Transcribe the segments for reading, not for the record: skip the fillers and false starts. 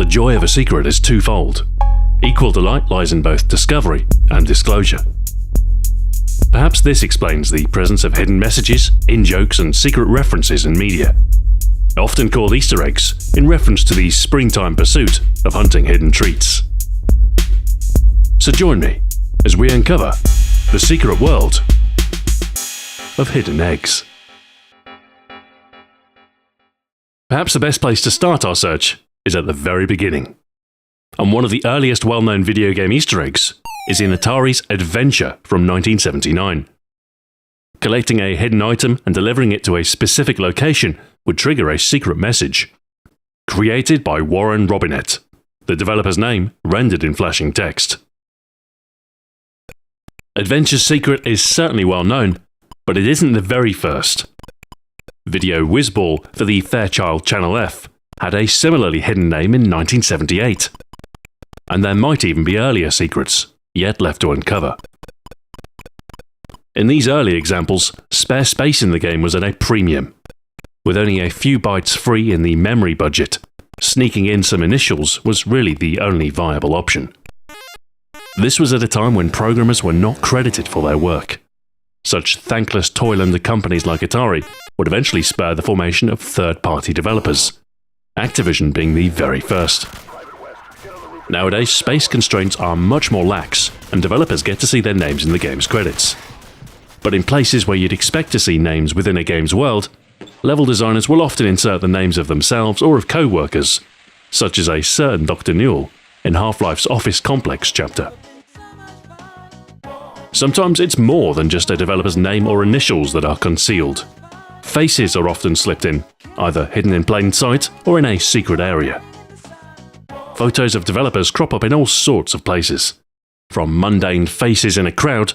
The joy of a secret is twofold. Equal delight lies in both discovery and disclosure. Perhaps this explains the presence of hidden messages, in-jokes and secret references in media, often called Easter eggs in reference to the springtime pursuit of hunting hidden treats. So join me as we uncover the secret world of hidden eggs. Perhaps the best place to start our search is at the very beginning. And one of the earliest well-known video game Easter eggs is in Atari's Adventure from 1979. Collecting a hidden item and delivering it to a specific location would trigger a secret message. Created by Warren Robinett, the developer's name rendered in flashing text. Adventure's secret is certainly well known, but it isn't the very first. Video Whizball for the Fairchild Channel F had a similarly hidden name in 1978. And there might even be earlier secrets, yet left to uncover. In these early examples, spare space in the game was at a premium. With only a few bytes free in the memory budget, sneaking in some initials was really the only viable option. This was at a time when programmers were not credited for their work. Such thankless toil under companies like Atari would eventually spur the formation of third-party developers, Activision being the very first. Nowadays, space constraints are much more lax, and developers get to see their names in the game's credits. But in places where you'd expect to see names within a game's world, level designers will often insert the names of themselves or of co-workers, such as a certain Dr. Newell in Half-Life's Office Complex chapter. Sometimes it's more than just a developer's name or initials that are concealed. Faces are often slipped in, either hidden in plain sight or in a secret area. Photos of developers crop up in all sorts of places, from mundane faces in a crowd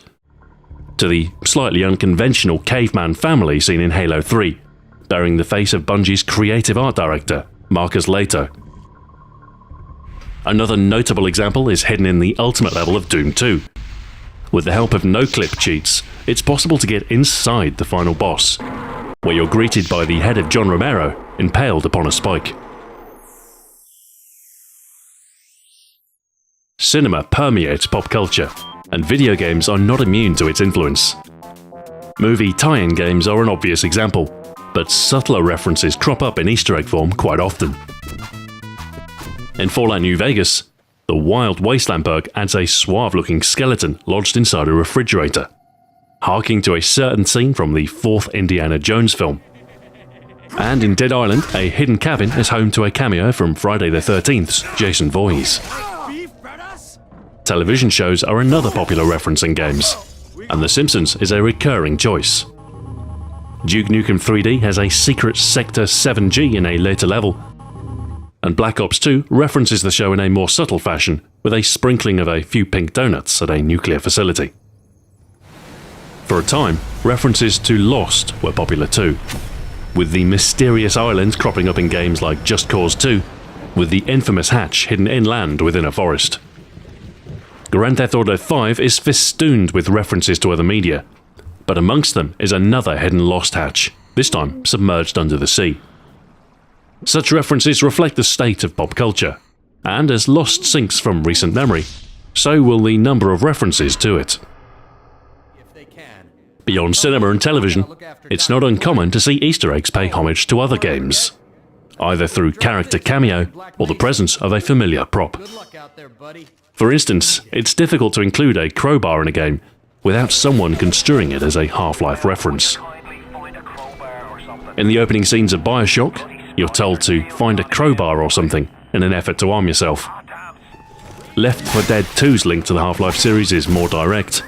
to the slightly unconventional caveman family seen in Halo 3, bearing the face of Bungie's creative art director, Marcus Lato. Another notable example is hidden in the ultimate level of Doom 2. With the help of no-clip cheats, it's possible to get inside the final boss, where you're greeted by the head of John Romero, impaled upon a spike. Cinema permeates pop culture, and video games are not immune to its influence. Movie tie-in games are an obvious example, but subtler references crop up in Easter egg form quite often. In Fallout New Vegas, the Wild Wasteland perk adds a suave-looking skeleton lodged inside a refrigerator, harking to a certain scene from the fourth Indiana Jones film. And in Dead Island, a hidden cabin is home to a cameo from Friday the 13th's Jason Voorhees. Television shows are another popular reference in games, and The Simpsons is a recurring choice. Duke Nukem 3D has a secret Sector 7G in a later level, and Black Ops 2 references the show in a more subtle fashion, with a sprinkling of a few pink donuts at a nuclear facility. For a time, references to Lost were popular too, with the mysterious islands cropping up in games like Just Cause 2, with the infamous hatch hidden inland within a forest. Grand Theft Auto 5 is festooned with references to other media, but amongst them is another hidden lost hatch, this time submerged under the sea. Such references reflect the state of pop culture, and as Lost sinks from recent memory, so will the number of references to it. Beyond cinema and television, it's not uncommon to see Easter eggs pay homage to other games, either through character cameo or the presence of a familiar prop. For instance, it's difficult to include a crowbar in a game without someone construing it as a Half-Life reference. In the opening scenes of BioShock, you're told to find a crowbar or something in an effort to arm yourself. Left 4 Dead 2's link to the Half-Life series is more direct.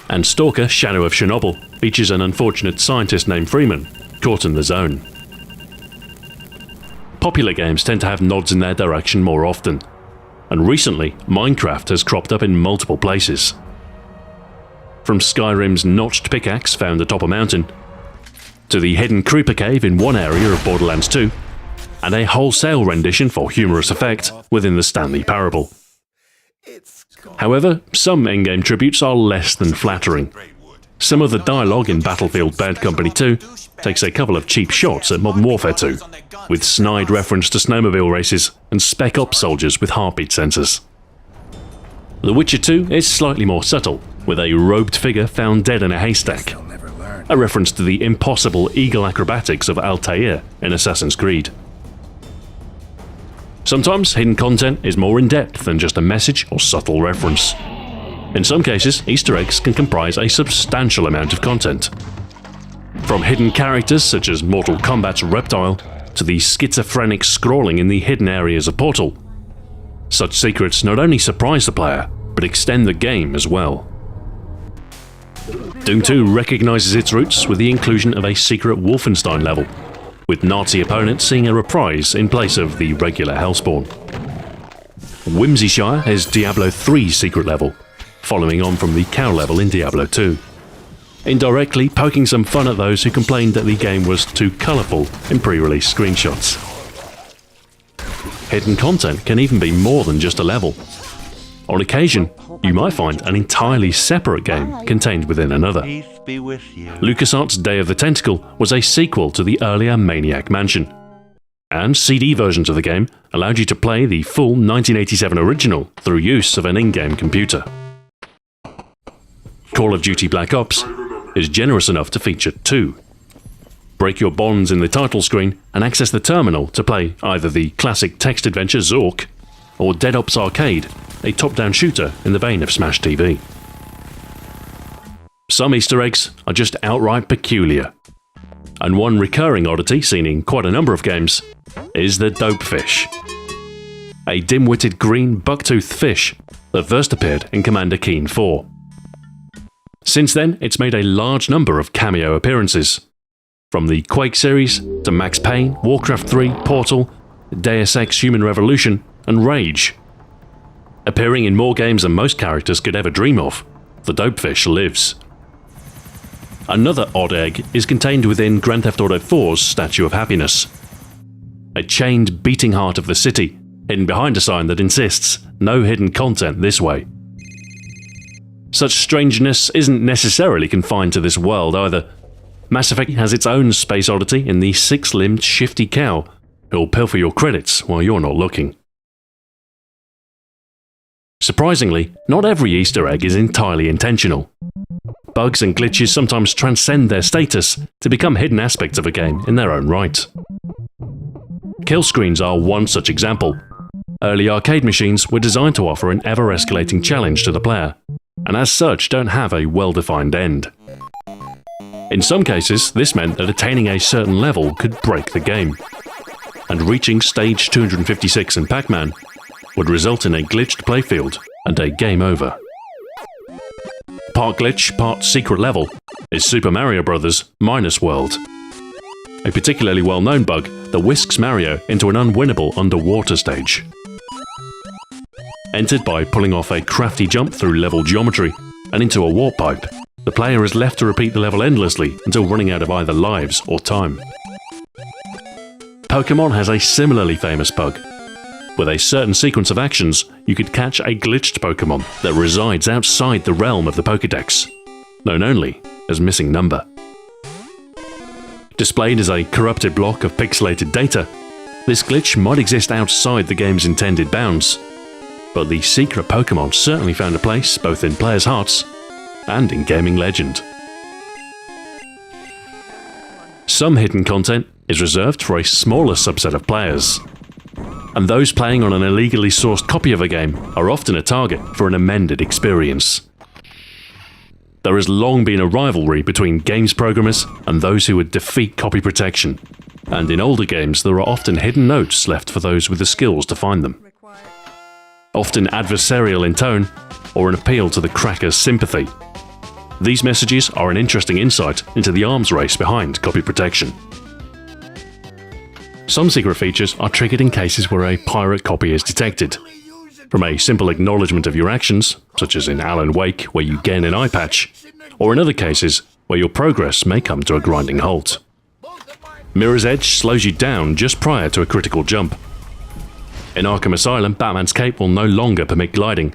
And Stalker Shadow of Chernobyl features an unfortunate scientist named Freeman, caught in the zone. Popular games tend to have nods in their direction more often, and recently Minecraft has cropped up in multiple places. From Skyrim's notched pickaxe found atop a mountain, to the hidden creeper cave in one area of Borderlands 2, and a wholesale rendition for humorous effect within the Stanley Parable. However, some in-game tributes are less than flattering. Some of the dialogue in Battlefield Bad Company 2 takes a couple of cheap shots at Modern Warfare 2, with snide reference to snowmobile races and Spec Ops soldiers with heartbeat sensors. The Witcher 2 is slightly more subtle, with a robed figure found dead in a haystack, a reference to the impossible eagle acrobatics of Altair in Assassin's Creed. Sometimes hidden content is more in-depth than just a message or subtle reference. In some cases, Easter eggs can comprise a substantial amount of content. From hidden characters such as Mortal Kombat's Reptile to the schizophrenic scrawling in the hidden areas of Portal. Such secrets not only surprise the player, but extend the game as well. Doom 2 recognizes its roots with the inclusion of a secret Wolfenstein level, with Nazi opponents seeing a reprise in place of the regular Hellspawn. Whimsyshire has Diablo 3's secret level, following on from the cow level in Diablo 2, indirectly poking some fun at those who complained that the game was too colourful in pre-release screenshots. Hidden content can even be more than just a level. On occasion, you might find an entirely separate game contained within another. LucasArts' Day of the Tentacle was a sequel to the earlier Maniac Mansion, and CD versions of the game allowed you to play the full 1987 original through use of an in-game computer. Call of Duty Black Ops is generous enough to feature two. Break your bonds in the title screen and access the terminal to play either the classic text adventure Zork or Dead Ops Arcade, a top-down shooter in the vein of Smash TV. Some Easter eggs are just outright peculiar, and one recurring oddity seen in quite a number of games is the Dopefish, a dim-witted green buck-toothed fish that first appeared in Commander Keen 4. Since then, it's made a large number of cameo appearances, from the Quake series to Max Payne, Warcraft 3, Portal, Deus Ex Human Revolution, and Rage. Appearing in more games than most characters could ever dream of, the Dopefish lives. Another odd egg is contained within Grand Theft Auto 4's Statue of Happiness, a chained beating heart of the city, hidden behind a sign that insists no hidden content this way. Such strangeness isn't necessarily confined to this world either. Mass Effect has its own space oddity in the six-limbed shifty cow who'll pilfer your credits while you're not looking. Surprisingly, not every Easter egg is entirely intentional. Bugs and glitches sometimes transcend their status to become hidden aspects of a game in their own right. Kill screens are one such example. Early arcade machines were designed to offer an ever-escalating challenge to the player, and as such don't have a well-defined end. In some cases, this meant that attaining a certain level could break the game, and reaching stage 256 in Pac-Man would result in a glitched playfield and a game over. Part glitch, part secret level is Super Mario Bros. Minus World, a particularly well-known bug that whisks Mario into an unwinnable underwater stage. Entered by pulling off a crafty jump through level geometry and into a warp pipe, the player is left to repeat the level endlessly until running out of either lives or time. Pokémon has a similarly famous bug. With a certain sequence of actions, you could catch a glitched Pokémon that resides outside the realm of the Pokédex, known only as Missing Number. Displayed as a corrupted block of pixelated data, this glitch might exist outside the game's intended bounds, but the secret Pokémon certainly found a place both in players' hearts and in gaming legend. Some hidden content is reserved for a smaller subset of players, and those playing on an illegally sourced copy of a game are often a target for an amended experience. There has long been a rivalry between games programmers and those who would defeat copy protection, and in older games there are often hidden notes left for those with the skills to find them. Often adversarial in tone, or an appeal to the cracker's sympathy. These messages are an interesting insight into the arms race behind copy protection. Some secret features are triggered in cases where a pirate copy is detected. From a simple acknowledgement of your actions, such as in Alan Wake where you gain an eye patch, or in other cases where your progress may come to a grinding halt. Mirror's Edge slows you down just prior to a critical jump. In Arkham Asylum, Batman's cape will no longer permit gliding.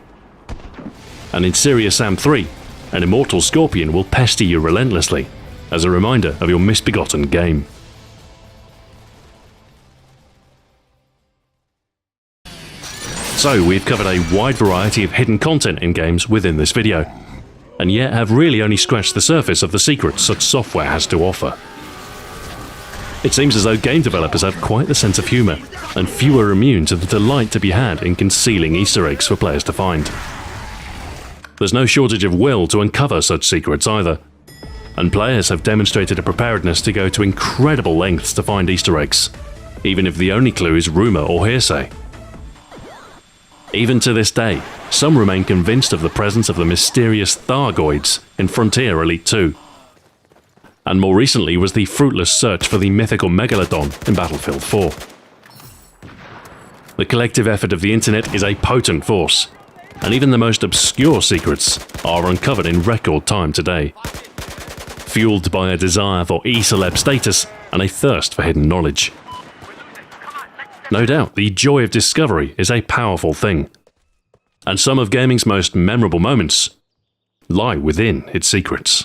And in Serious Sam 3, an immortal scorpion will pester you relentlessly, as a reminder of your misbegotten game. So we've covered a wide variety of hidden content in games within this video, and yet have really only scratched the surface of the secrets such software has to offer. It seems as though game developers have quite the sense of humour, and few are immune to the delight to be had in concealing Easter eggs for players to find. There's no shortage of will to uncover such secrets either, and players have demonstrated a preparedness to go to incredible lengths to find Easter eggs, even if the only clue is rumour or hearsay. Even to this day, some remain convinced of the presence of the mysterious Thargoids in Frontier Elite 2. And more recently was the fruitless search for the mythical Megalodon in Battlefield 4. The collective effort of the internet is a potent force, and even the most obscure secrets are uncovered in record time today, fueled by a desire for e-celeb status and a thirst for hidden knowledge. No doubt, the joy of discovery is a powerful thing, and some of gaming's most memorable moments lie within its secrets.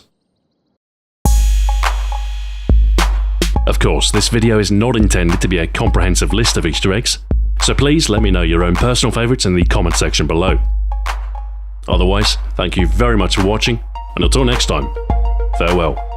Of course, this video is not intended to be a comprehensive list of Easter eggs, so please let me know your own personal favourites in the comment section below. Otherwise, thank you very much for watching, and until next time, farewell.